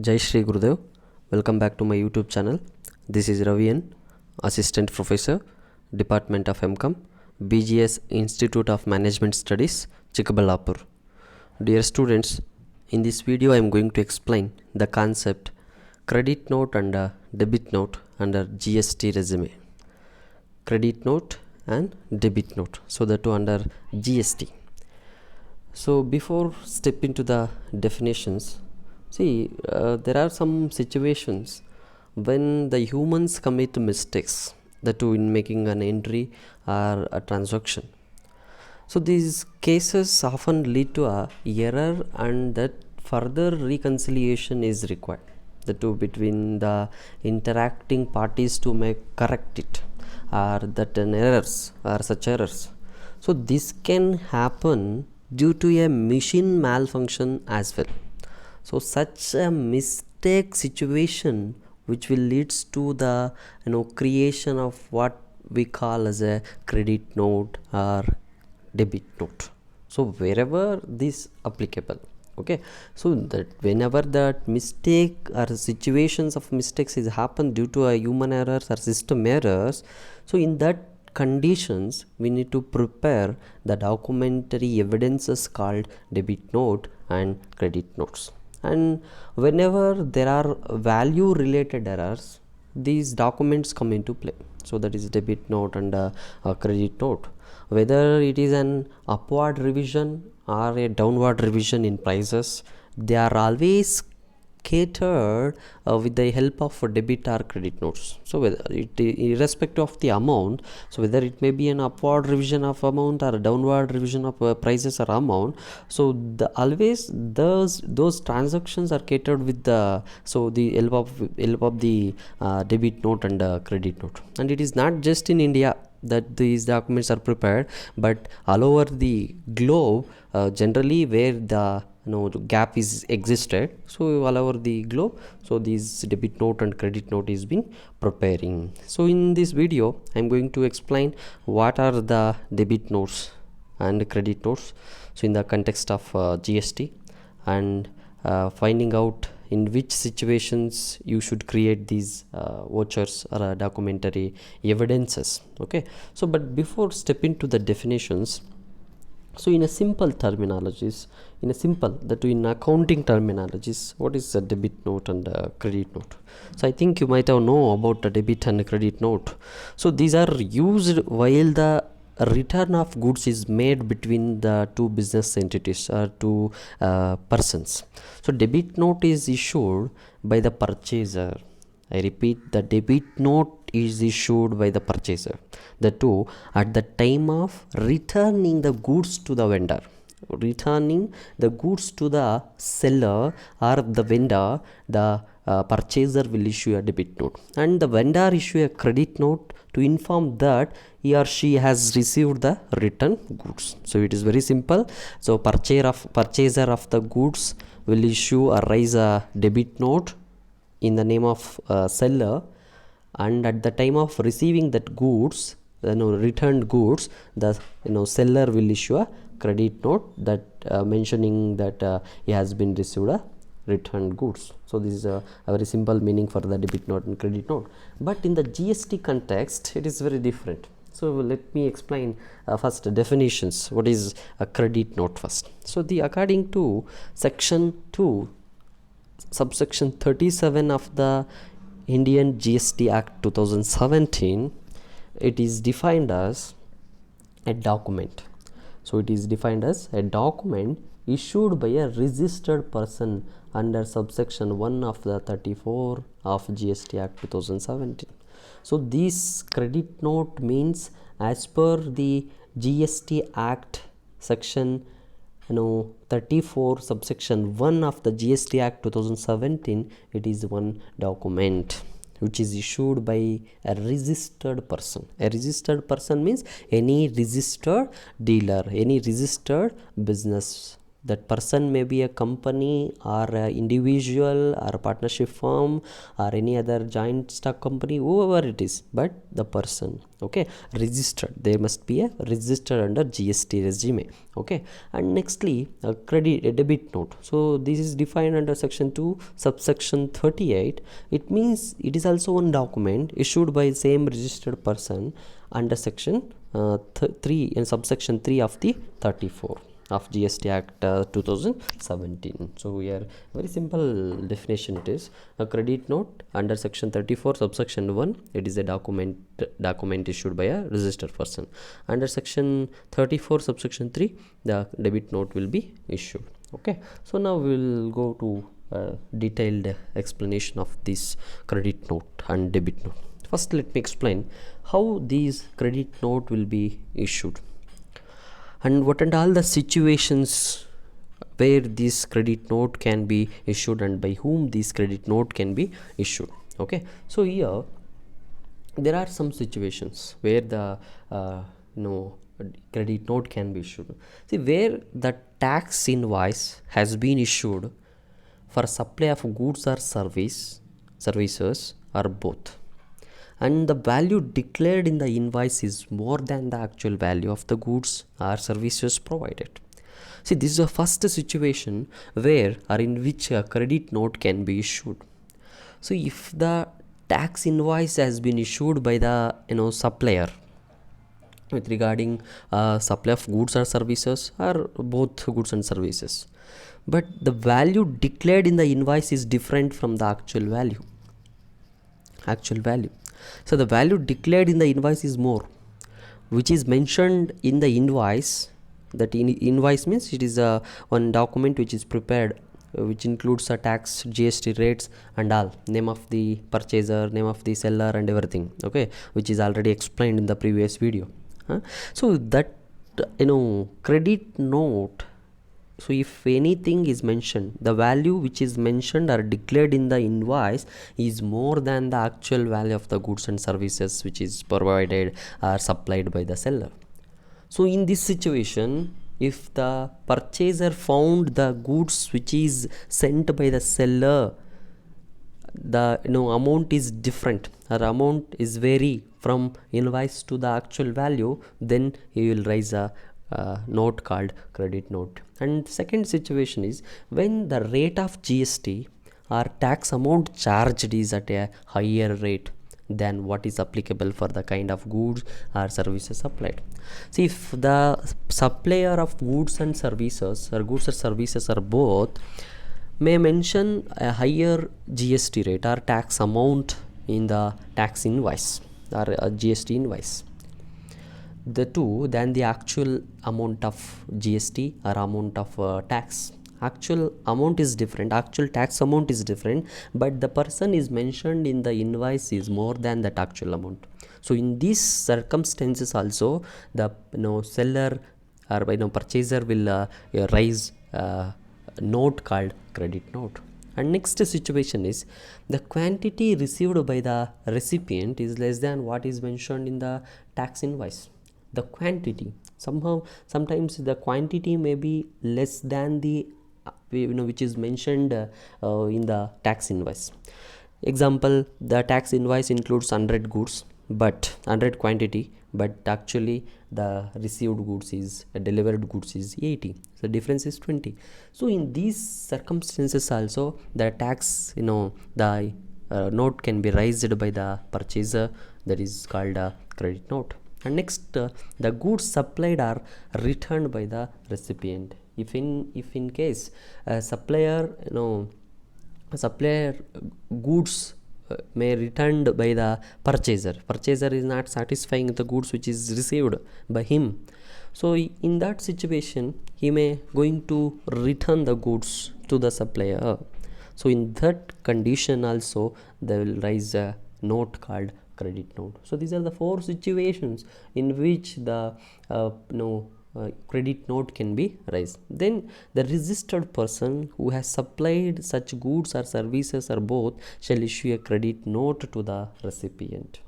Jai Shri Gurudev. Welcome back to my YouTube channel. This is Ravi N, Assistant Professor, Department of MCOM, BGS Institute of Management Studies, Chikaballapur. Dear students, in this video I am going to explain the concept credit note and debit note under GST resume. Credit note and debit note, so that too under GST. So before step into the definitions, there are some situations when the humans commit mistakes, that too in making an entry or a transaction. So these cases often lead to a error, and that further reconciliation is required, the two between the interacting parties to correct it, or that an errors or such errors. So this can happen due to a machine malfunction as well. So such a mistake situation which will leads to the creation of what we call as a credit note or debit note. So wherever this applicable, okay, so that whenever that mistake or situations of mistakes is happen due to a human errors or system errors, so in that conditions we need to prepare the documentary evidences called debit note and credit notes. And whenever there are value related errors, these documents come into play. So that is debit note and a credit note. Whether it is an upward revision or a downward revision in prices, they are always catered with the help of debit or credit notes. So whether it irrespective of the amount, so whether it may be an upward revision of amount or a downward revision of prices or amount, so the always those transactions are catered with the help of the debit note and credit note. And it is not just in India that these documents are prepared, but all over the globe, generally where the gap is existed, so all over the globe, so these debit note and credit note is been preparing. So in this video I am going to explain what are the debit notes and credit notes, so in the context of GST, and finding out in which situations you should create these vouchers or documentary evidences. Okay, so but before step into the definitions, so in a simple terminologies, in accounting terminologies, what is a debit note and a credit note? So I think you might have know about the debit and credit note. So these are used while the return of goods is made between the two business entities or two persons. So debit note is issued by the purchaser. I repeat, the debit note is issued by the purchaser, the two at the time of returning the goods to the vendor. Returning the goods to the seller or the vendor, the purchaser will issue a debit note, and the vendor issue a credit note to inform that he or she has received the return goods. So it is very simple. So purchaser of the goods will issue or raise a debit note in the name of seller, and at the time of receiving that goods, returned goods, the seller will issue a credit note that mentioning that he has been received a returned goods. So this is a very simple meaning for the debit note and credit note. But in the GST context, it is very different. So let me explain first the definitions. What is a credit note first? So according to section 2 subsection 37 of the Indian GST Act 2017, it is defined as a document. So it is defined as a document issued by a registered person under subsection 1 of the 34 of GST Act 2017. So this credit note means, as per the GST Act section 34 subsection 1 of the GST Act 2017, it is one document which is issued by a registered person. A registered person means any registered dealer, any registered business That person may be a company or a individual or a partnership firm or any other joint stock company, whoever it is, but the person, okay, registered. They must be a registered under GST regime, okay. And nextly, a debit note. So this is defined under section 2 subsection 38. It means it is also one document issued by same registered person under section 3 in subsection 3 of the 34 of GST Act 2017. So here very simple definition it is. A credit note under section 34 subsection 1, it is a document issued by a registered person. Under section 34 subsection 3, the debit note will be issued, okay. So now we will go to detailed explanation of this credit note and debit note. First, let me explain how these credit note will be issued and what and all the situations where this credit note can be issued and by whom this credit note can be issued, okay. So here there are some situations where the credit note can be issued. See, where the tax invoice has been issued for supply of goods or services or both, and the value declared in the invoice is more than the actual value of the goods or services provided. See, this is the first situation where or in which a credit note can be issued. So if the tax invoice has been issued by the supplier with regarding supply of goods or services or both goods and services, but the value declared in the invoice is different from the actual value. So the value declared in the invoice is more, which is mentioned in the invoice. That invoice means it is a one document which is prepared, which includes a tax, GST rates and all, name of the purchaser, name of the seller and everything, okay, which is already explained in the previous video. So that credit note, so if anything is mentioned, the value which is mentioned or declared in the invoice is more than the actual value of the goods and services which is provided or supplied by the seller. So in this situation, if the purchaser found the goods which is sent by the seller, the amount is different or amount is vary from invoice to the actual value, then he will raise a note called credit note. And second situation is when the rate of GST or tax amount charged is at a higher rate than what is applicable for the kind of goods or services supplied. See, if the supplier of goods and services or goods or services are both may mention a higher GST rate or tax amount in the tax invoice or a GST invoice, the two than the actual amount of GST or amount of tax. Actual amount is different, actual tax amount is different, but the person is mentioned in the invoice is more than that actual amount. So in these circumstances also, the seller or purchaser will raise note called credit note. And next situation is the quantity received by the recipient is less than what is mentioned in the tax invoice. The quantity, sometimes the quantity may be less than the which is mentioned in the tax invoice. Example, the tax invoice includes 100 goods but 100 quantity, but actually the received goods is delivered goods is 80, so difference is 20. So in these circumstances also, the tax the note can be raised by the purchaser, that is called a credit note. And next, the goods supplied are returned by the recipient. If in case supplier goods may returned by the purchaser is not satisfying the goods which is received by him, so in that situation he may going to return the goods to the supplier. So in that condition also they will raise a note called credit note. So these are the four situations in which the credit note can be raised. Then the registered person who has supplied such goods or services or both shall issue a credit note to the recipient.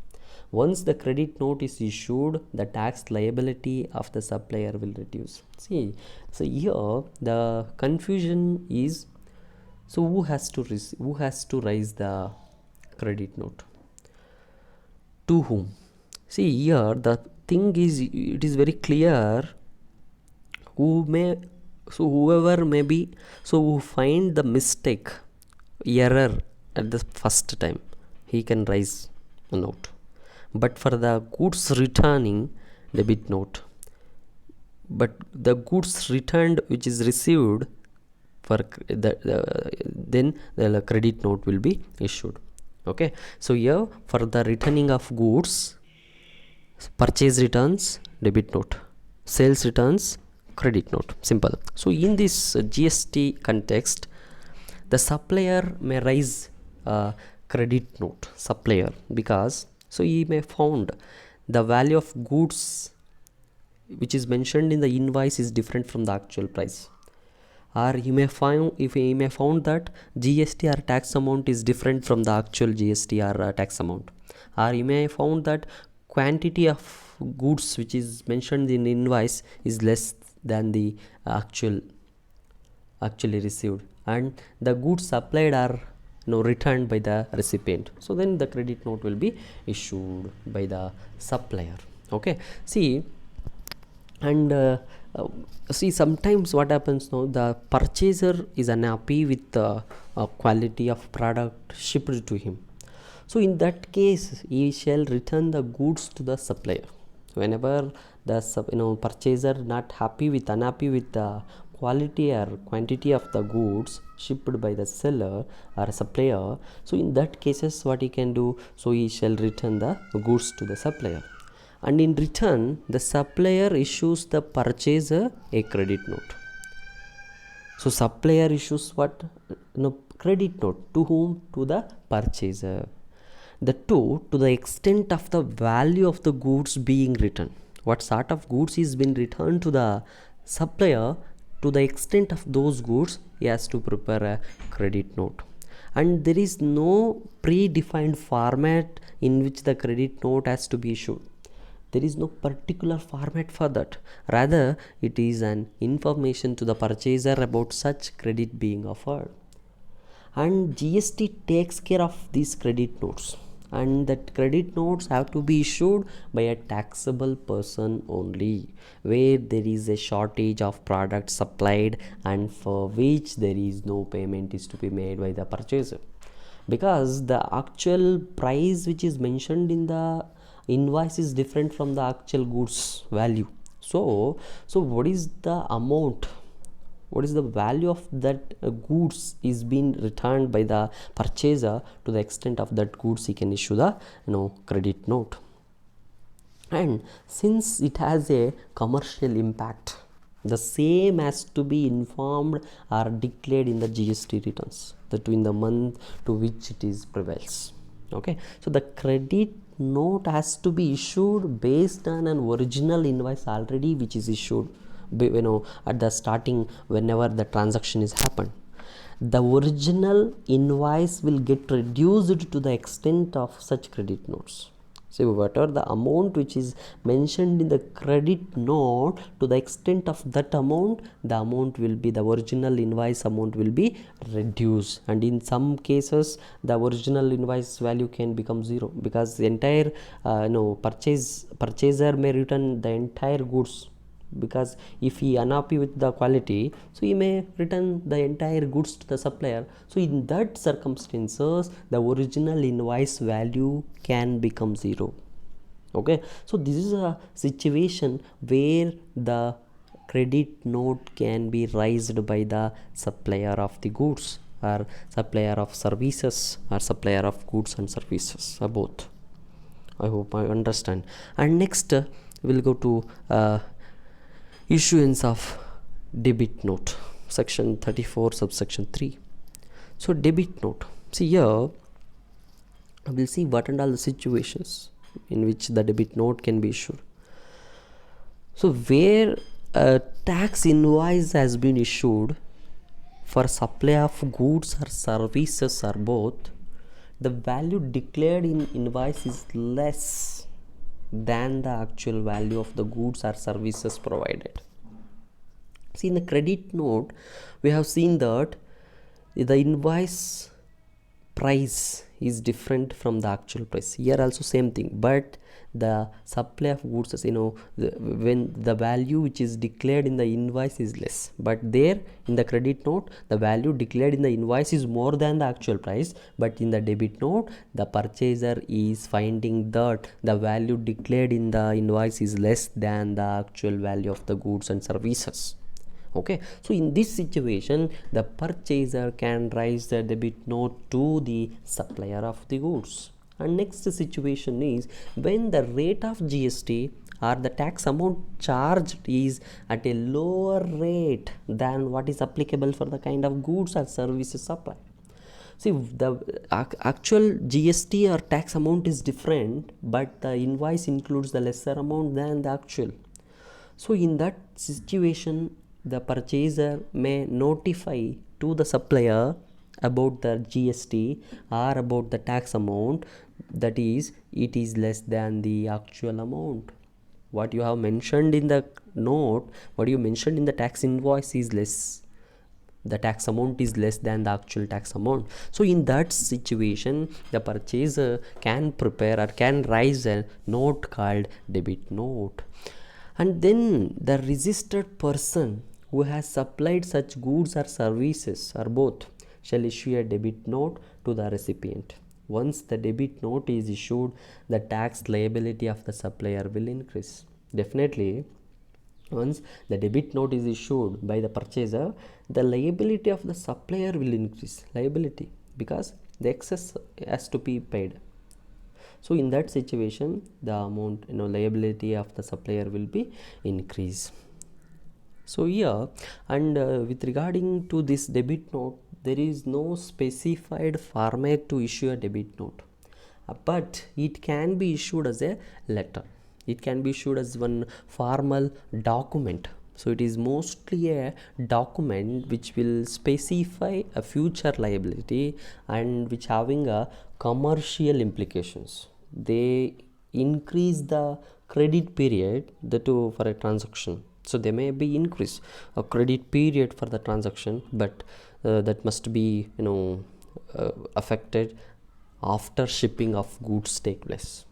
Once the credit note is issued, the tax liability of the supplier will reduce. See, so here the confusion is, so who has to raise the credit note? To whom? See, here the thing is, it is very clear whoever may be, so who find the mistake, error at the first time, he can raise a note. But for the goods returning, debit note. But the goods returned which is received, for then the credit note will be issued. Okay, so here for the returning of goods, purchase returns, debit note; sales returns, credit note. Simple. So in this GST context, the supplier may raise a credit note, supplier, because so he may found the value of goods which is mentioned in the invoice is different from the actual price, or he may found that GST or tax amount is different from the actual GST or tax amount, or he may found that quantity of goods which is mentioned in invoice is less than the actually received, and the goods supplied are returned by the recipient. So then the credit note will be issued by the supplier. Okay, see, and see, sometimes what happens now, the purchaser is unhappy with the quality of product shipped to him. So in that case, he shall return the goods to the supplier. Whenever the purchaser unhappy with the quality or quantity of the goods shipped by the seller or supplier, so in that cases what he can do, so he shall return the goods to the supplier, and in return the supplier issues the purchaser a credit note. So supplier issues what? Credit note. To whom? To the purchaser. The two, to the extent of the value of the goods being returned. What sort of goods is been returned to the supplier, to the extent of those goods he has to prepare a credit note. And there is no predefined format in which the credit note has to be issued. There is no particular format for that. Rather, it is an information to the purchaser about such credit being offered. And GST takes care of these credit notes, and that credit notes have to be issued by a taxable person only, where there is a shortage of product supplied and for which there is no payment is to be made by the purchaser, because the actual price which is mentioned in the invoice is different from the actual goods value. So what is the amount, what is the value of that goods is being returned by the purchaser, to the extent of that goods he can issue the credit note. And since it has a commercial impact, the same has to be informed or declared in the GST returns, that in the month to which it is prevails. Okay, so the credit note has to be issued based on an original invoice already which is issued at the starting, whenever the transaction is happened. The original invoice will get reduced to the extent of such credit notes. So whatever the amount which is mentioned in the credit note, to the extent of that amount, the amount will be, the original invoice amount will be reduced. And in some cases the original invoice value can become zero, because the entire purchaser may return the entire goods, because if he unhappy with the quality, so he may return the entire goods to the supplier. So in that circumstances, the original invoice value can become zero. Okay, so this is a situation where the credit note can be raised by the supplier of the goods, or supplier of services, or supplier of goods and services, or both. I hope I understand. And next we'll go to issuance of debit note, section 34 subsection 3. So debit note, see here we'll see what and all the situations in which the debit note can be issued. So where a tax invoice has been issued for supply of goods or services or both, the value declared in invoice is less than the actual value of the goods or services provided. See, in the credit note, we have seen that the invoice price is different from the actual price. Here also same thing, but the supply of goods is, when the value which is declared in the invoice is less, but there in the credit note the value declared in the invoice is more than the actual price, but in the debit note the purchaser is finding that the value declared in the invoice is less than the actual value of the goods and services. Okay, so in this situation the purchaser can raise the debit note to the supplier of the goods. And next situation is when the rate of GST or the tax amount charged is at a lower rate than what is applicable for the kind of goods or services supplied. See, the actual GST or tax amount is different, but the invoice includes the lesser amount than the actual. So in that situation the purchaser may notify to the supplier about the GST or about the tax amount, that is, it is less than the actual amount. What you have mentioned in the note, what you mentioned in the tax invoice is less, the tax amount is less than the actual tax amount. So in that situation the purchaser can prepare or can raise a note called debit note. And then the registered person who has supplied such goods or services or both shall issue a debit note to the recipient. Once the debit note is issued, the tax liability of the supplier will increase. Definitely, once the debit note is issued by the purchaser, the liability of the supplier will increase. Liability, because the excess has to be paid. So in that situation the amount, liability of the supplier will be increased. So here, and with regarding to this debit note, there is no specified format to issue a debit note, but it can be issued as a letter. It can be issued as one formal document. So it is mostly a document which will specify a future liability and which having a commercial implications. They increase the credit period for a transaction. So there may be increase a credit period for the transaction, but that must be affected after shipping of goods take place.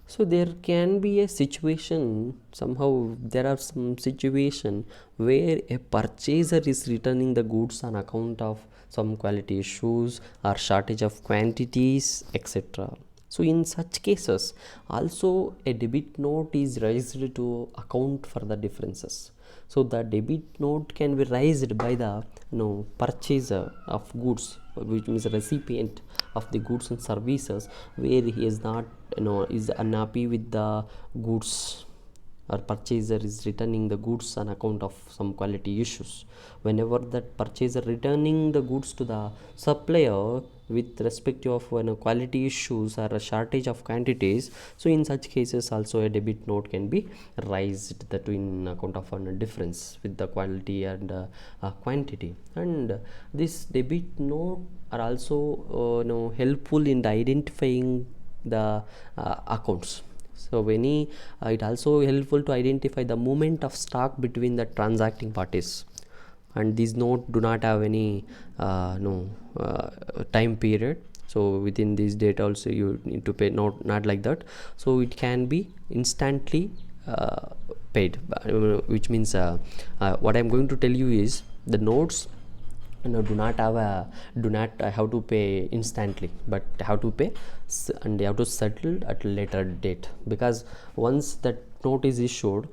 So there can be a situation, somehow there are some situation where a purchaser is returning the goods on account of some quality issues or shortage of quantities, etc. So in such cases also a debit note is raised to account for the differences. So the debit note can be raised by the purchaser of goods, which means recipient of the goods and services, where he is not is unhappy with the goods, or purchaser is returning the goods on account of some quality issues. Whenever that purchaser returning the goods to the supplier with respect to quality issues or a shortage of quantities, so in such cases also a debit note can be raised, that in account of a difference with the quality and quantity. And this debit note are also helpful in identifying the accounts. So it also helpful to identify the movement of stock between the transacting parties, and these note do not have any time period. So within this date also you need to pay, not like that. So it can be instantly paid, which means what I'm going to tell you is the notes do not have to pay instantly, but have to pay and they have to settle at a later date, because once that note is issued,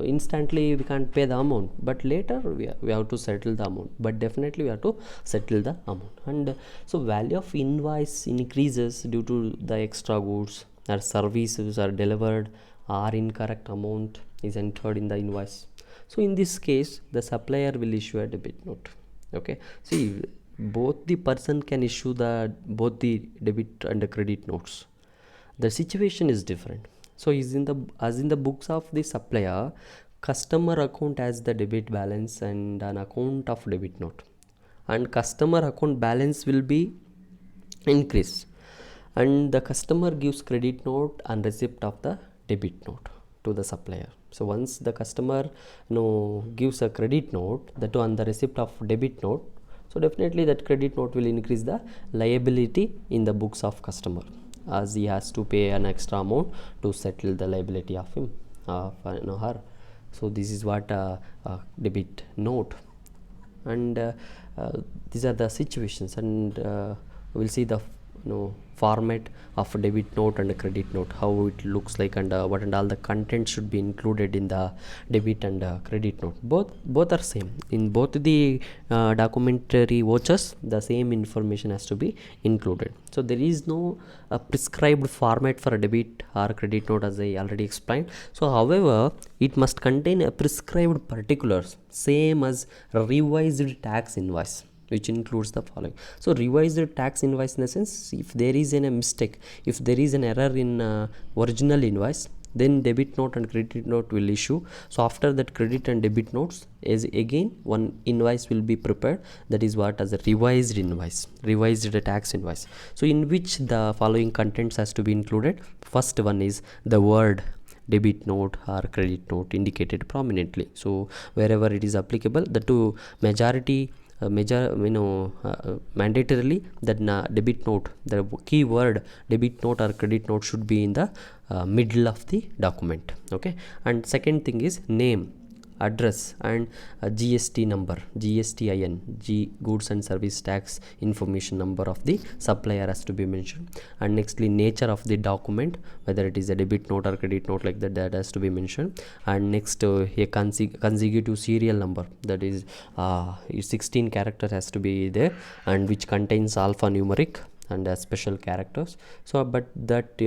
instantly we can't pay the amount, but later we have to settle the amount, but definitely we have to settle the amount. And so value of invoice increases due to the extra goods or services are delivered or incorrect amount is entered in the invoice. So in this case the supplier will issue a debit note. Okay, see, both the person can issue both the debit and the credit notes. The situation is different. So as in the books of the supplier, customer account has the debit balance and an account of debit note, and customer account balance will be increased, and the customer gives credit note and receipt of the debit note to the supplier. So once the customer gives a credit note, that on the receipt of debit note, so definitely that credit note will increase the liability in the books of customer, as he has to pay an extra amount to settle the liability of him, her. So this is what debit note, and these are the situations, and we'll see the format of a debit note and a credit note, how it looks like, and what and all the content should be included in the debit and credit note. Both are same in both the documentary vouchers. The same information has to be included. So there is no prescribed format for a debit or credit note, as I already explained. So however, it must contain a prescribed particulars, same as revised tax invoice, which includes the following. So revised tax invoice in the sense, if there is a mistake, if there is an error in original invoice, then debit note and credit note will issue. So after that credit and debit notes, is again one invoice will be prepared, that is what as a revised invoice, revised tax invoice. So in which the following contents has to be included. First one is the word debit note or credit note indicated prominently. So wherever it is applicable, the two majority mandatorily that debit note, the keyword debit note or credit note should be in the middle of the document. Okay, and second thing is name, address, and GST number, GSTIN, goods and service tax information number of the supplier has to be mentioned. And nextly, nature of the document, whether it is a debit note or credit note, like that has to be mentioned. And next, a consecutive serial number, that is 16 characters has to be there, and which contains alphanumeric and special characters. So but that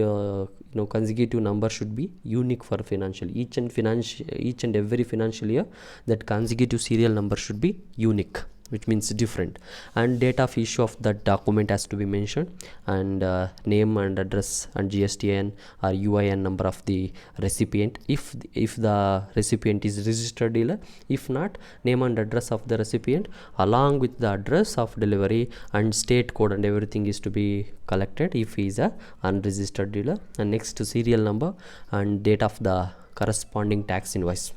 consecutive number should be unique for financial, each and every financial year, that consecutive serial number should be unique, which means different. And date of issue of that document has to be mentioned, and name and address and GSTN or UIN number of the recipient, if the recipient is registered dealer. If not, name and address of the recipient along with the address of delivery and state code and everything is to be collected if he is a unregistered dealer. And next, serial number and date of the corresponding tax invoice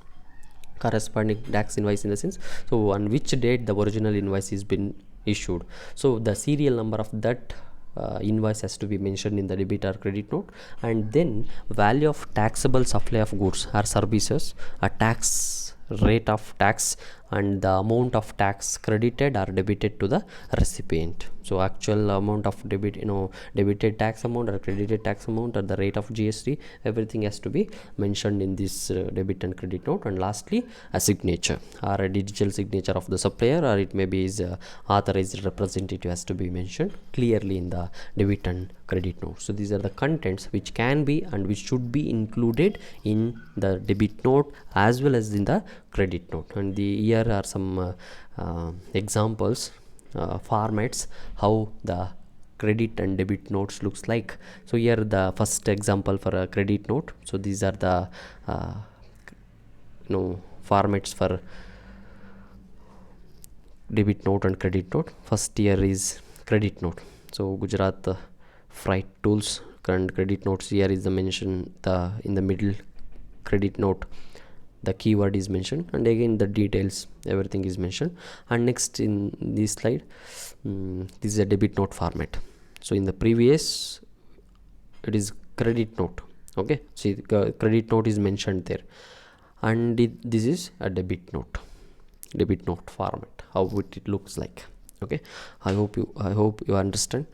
in the sense, so on which date the original invoice is been issued. So the serial number of that invoice has to be mentioned in the debit or credit note. And then value of taxable supply of goods or services, a tax rate of tax, and the amount of tax credited or debited to the recipient. So actual amount of debited tax amount or credited tax amount or the rate of GST, everything has to be mentioned in this debit and credit note. And lastly, a signature or a digital signature of the supplier, or it may be his authorized representative, has to be mentioned clearly in the debit and credit note. So these are the contents which can be and which should be included in the debit note as well as in the credit note. And here are some examples, formats, how the credit and debit notes looks like. So here the first example for a credit note. So these are the formats for debit note and credit note. First here is credit note. So Gujarat Freight Tools and credit notes, here is the mention, in the middle credit note the keyword is mentioned, and again the details, everything is mentioned. And next in this slide, this is a debit note format. So in the previous it is credit note. Okay, see the credit note is mentioned there, and this is a debit note format, how it looks like. Okay, I hope you understand.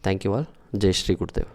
Thank you all. Jai Shri Gurudev.